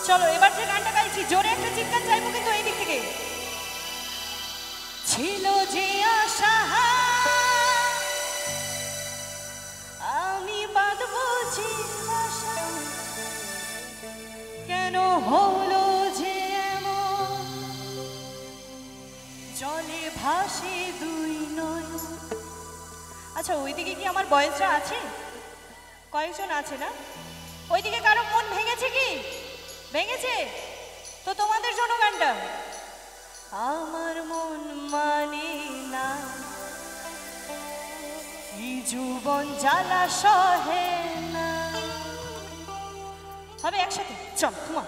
চলো এবার যে গানটা গাইছি জোরে একটা চিৎকার চাইবো কিন্তু এই দিক থেকে। ছিল যে আশা আমি বাঁধবো যে আশা, কেন হলো যে এমন জলে ভাসে দুই নয়ন। আচ্ছা ওইদিকে কি আমার বয়সটা আছে? কয়েকজন আছে না? ওইদিকে কারো মন ভেঙেছে কি? ভেঙেছে তো তোমাদের জন্য গানটা। আমার মন মানে না এই যৌবন জ্বালা সহে না। হবে একসাথে, চল তোমার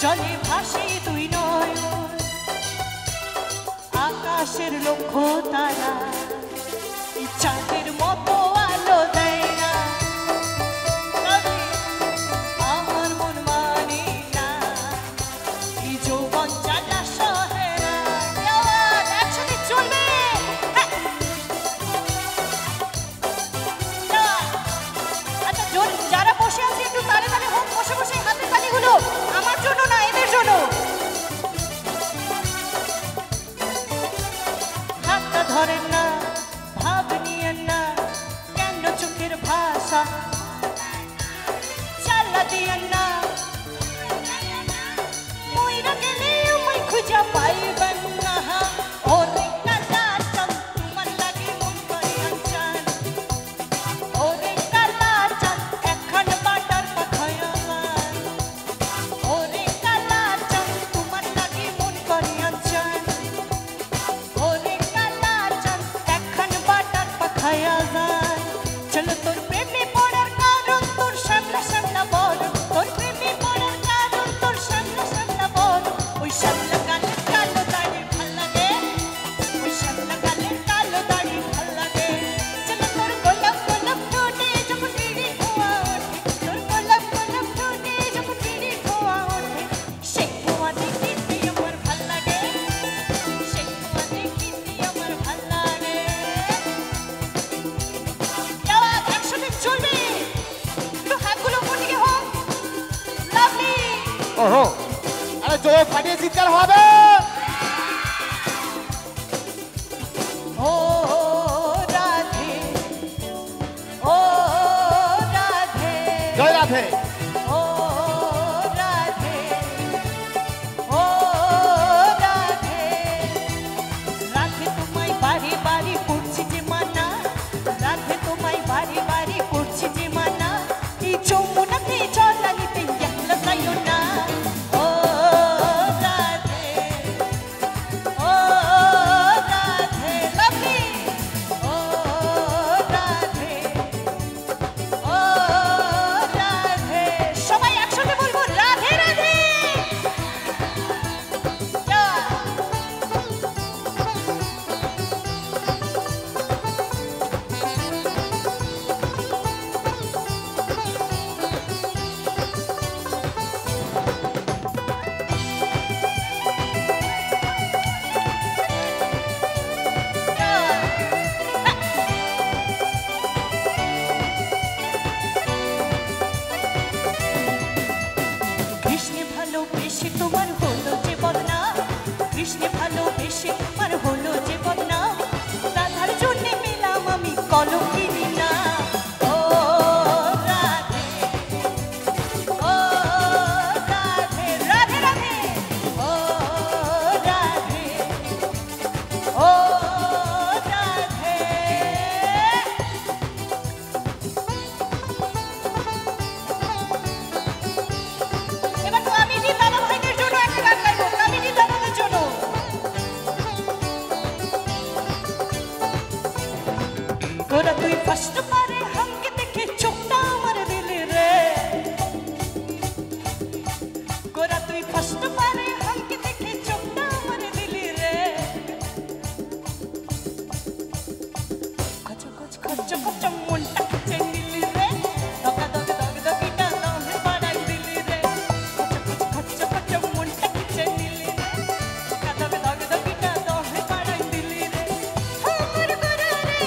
জলে ভাসে দুই নয়ন, আকাশের লক্ষ তারা চাঁদের মতো আলো দেয় না। আমার মন মানে না এই যৌবন জ্বালা সহে না। একসাথে চলবে। আচ্ছা যারা বসে আছে একটু তালে তালে হোক, বসে বসে হাতের তালিগুলো আমার জন্য না, এদের জন্য। হাতটা ধরেন না, ভাব নিয়েন না, কেন চোখের ভাষা চাল্লা দিয়েন না। মইরা গেলে মই খুঁজা পাইবেন না। ওরে কালা চাঁদ তোমার লাগে মন করে আনচান, ওরে কালা চাঁদ এখন বাটার পাখায় আমার। ওরে কালা চাঁদ তোমার লাগে মন করে আনচান, ওরে কালা চাঁদ এখন বাটার পাখায় আমার। চলো তোর প্রেমে পড়ার কারণ তোর সামনা সামনা বল, তোর প্রেমে পড়ার কারণ তোর সামনা সামনা বল। ওই সামনা গালের কালো দাড়ি ভাল লাগে, ওই সামনা গালের কালো দাড়ি ভাল লাগে। চলো তোর গোলাপ গোলাপ ঠোঁটে যখন টিড়ি ধোয়া ওঠে, তোর গোলাপ গোলাপ ঠোঁটে যখন টিড়ি ধোয়া ওঠে, সেই ধোঁয়া দেখিতে আমার ভাল লাগে, সেই ধোঁয়া দেখিতে আমার ভাল লাগে। একসাথে চলবে, একটু হাতগুলো উপর দিকে হোক। লাভলি। ওহো, আরে জোরে ফাটিয়ে চিৎকার হবে। ও রাধে, ও রাধে, জয় রাধে। ও রাধে, ও রাধে। রাধে তোমায় বাড়ি বাড়ি করছি যে মানা, রাধে তোমায় বাড়ি বাড়ি করছি যে মানা। এই যমুনাতে জলা নিতে একলা যাইও না। ও রাধে, ও রাধে, লাভলি। ও রাধে, গোরা তুই ফার্স্ট পারে হামকে দেখে চোখটা আমার দিলি রে গোরা তুই ফার্স্ট পারে হামকে দেখে চোখটা আমার দিলি রে খচ খচ খচ খচ মনটা খিচে নিলি রে দগা দগ দগ দগিটা দমে বাড়াই দিলি রে খচ খচ খচ খচ মনটা খিচে নিলি রে দগা দগ দগ দগিটা দমে বাড়াই দিলি রে আমার গোরা রে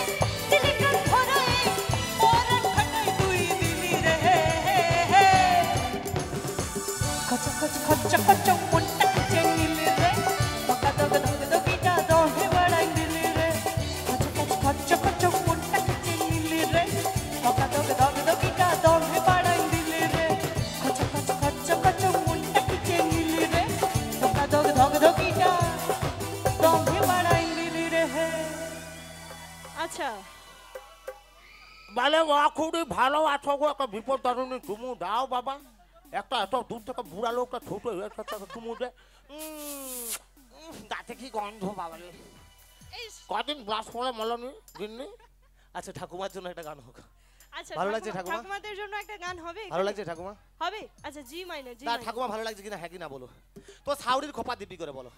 দিলি কান ভরাই পরান ফাটাই তুই দিলি রে খচ খচ খচ খচ মনটা খিচে নিলি রে দগা দগ দগ দগিটা দমে বাড়াই দিলি রে খচ খচ খচ খচ মনটা খিচে নিলি রে দগা দগ দগ দগিটা দমে বাড়াই দিলি রে খচ খচ খচ খচ মনটা খিচে নিলি রে দগা দগ দগ দগিটা দমে বাড়াই দিলি রে আচ্ছা বলে মা খুবই ভালো আছো গো, একটা বিপদ দারুণী চুমু দাও বাবা। একটা এত দূর থেকে বুড়া লোকটা ছোট একটা চুমু দে। দাঁতে কি গন্ধ বাবা রে। কদিন ব্রাশ করে মলনি দিননি। আচ্ছা ঠাকুমার জন্য একটা গান হোক। আচ্ছা ভালো লাগছে ঠাকুমা? ঠাকুমাদের জন্য একটা গান হবে ভালো লাগছে ঠাকুমা? হবে আচ্ছা জি মাইনার জি না মাইনার ঠাকুমা ভালো লাগছে কিনা হ্যাঁ কি না বলো। তো সাউরির খোপা দিব্যি করে বলো।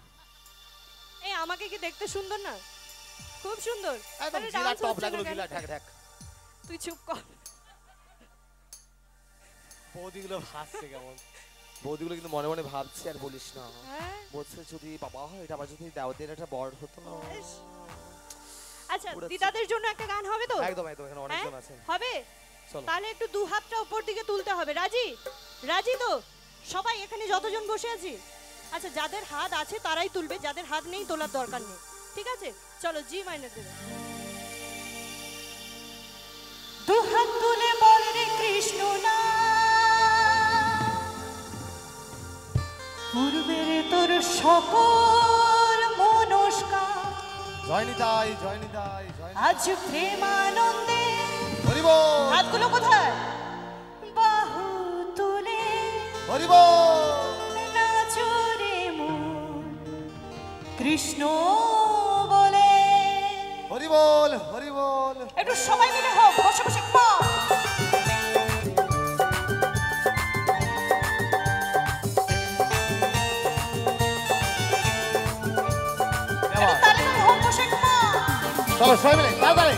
এই আমাকে কি দেখতে সুন্দর না? খুব সুন্দর। একদম তাহলে জিলা dance টপ হচ্ছে না লাগলো কেন? জিলা ঠ্যাক ঠ্যাক। তুই চুপ কর। বৌদিগুলো ভাবছে কেমন, বৌদিগুলো কিন্তু মনে মনে ভাবছে আর বলিস না। হ্যাঁ বলছে যদি বাবা হয় এটা আবার যদি দেওয়াদের একটা বড় হতো না। ইস। আচ্ছা পুরো দিদাদের জন্য একটা গান হবে তো? একদম একদম এখানে অনেকজন হ্যাঁ? আছে। হবে? চলো তাহলে একটু দু হাতটা উপর দিকে তুলতে হবে। রাজি? রাজি তো? সবাই এখানে যতজন বসে আছি? আচ্ছা যাদের হাত আছে তারাই তুলবে, যাদের হাত নেই তোলার দরকার নেই। ঠিক আছে? চলো জি মাইনার দেবে। দু হাত তুলে বল রে কৃষ্ণ না পূর্বের তোর সকল মনস্কার জয় নিতাই জয় নিতাই জয় আজ প্রেমানন্দে হরিব হাতগুলো কোথায় বাহু তুলে হরিব নাচো রে মন কৃষ্ণ বলে হরিবল হরিবল। একটু সবাই মিলে হোক বসে বসে পা তালে তালে হোক বসে পা চলো সবাই মিলে তাড়াতাড়ি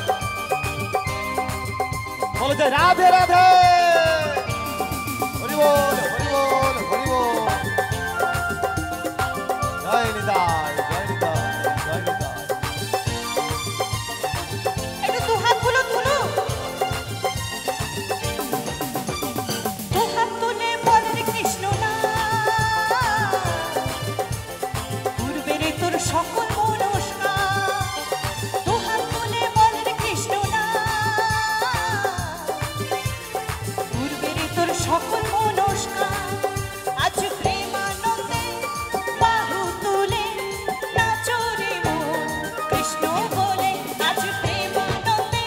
বলো যে রাধে রাধে। হরিবল হরিবল হরিবল। জয় নিতাই জয় নিতাই জয় নিতাই। একটু দু হাতগুলো তুলো দু হাত তুলে বল রে কৃষ্ণ না পূর্বের তোর সকল মনস্কার দু হাত তুলে বল রে কৃষ্ণ না পূর্বের তোর সকল মনস্কার আজ প্রেমানন্দে বাহু তুলে নাচো রে মন কৃষ্ণ বলে আজ প্রেমানন্দে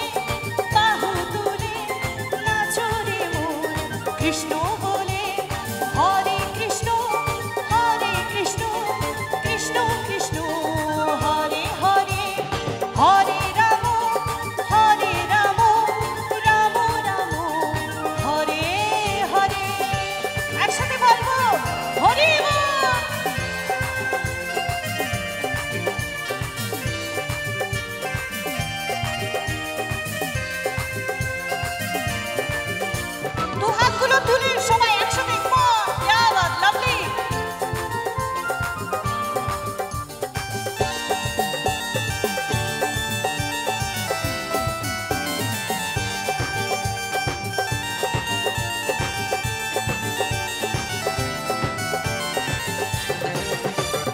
বাহু তুলে নাচো রে মন কৃষ্ণ বলে হরে কৃষ্ণ কৃষ্ণ কৃষ্ণ হরে হরে হরে রাম রাম রাম হরে হরে একসাথে বলবো হরি বল দু হাতগুলো তুলে সবাই একসাথে ইয়া বাত লাভলি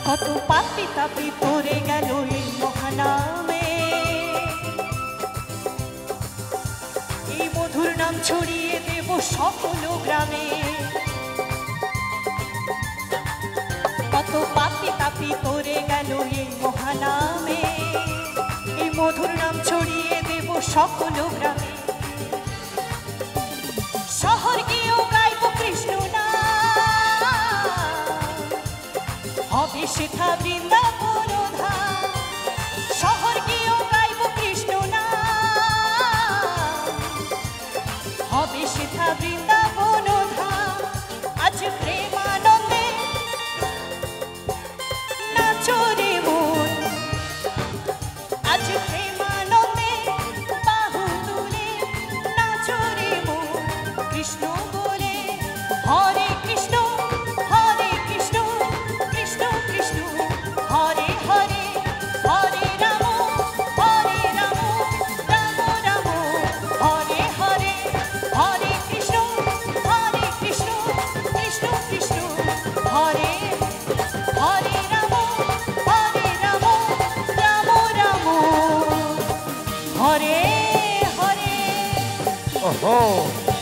কত পাপি তাপি পড়ে গেল এই মহানামে এই মধুর নাম ছড়িয়ে দেব সকল গ্রামে কত পাপি তাপি পড়ে গেল এই মহানামে এই মধুর নাম ছড়িয়ে দেব সকল গ্রামে শহর গিয়েও গাইব কৃষ্ণ নাম হবে সেথা বৃন্দাবন ধাম শহর গিয়েও গাইব কৃষ্ণ নাম ওহো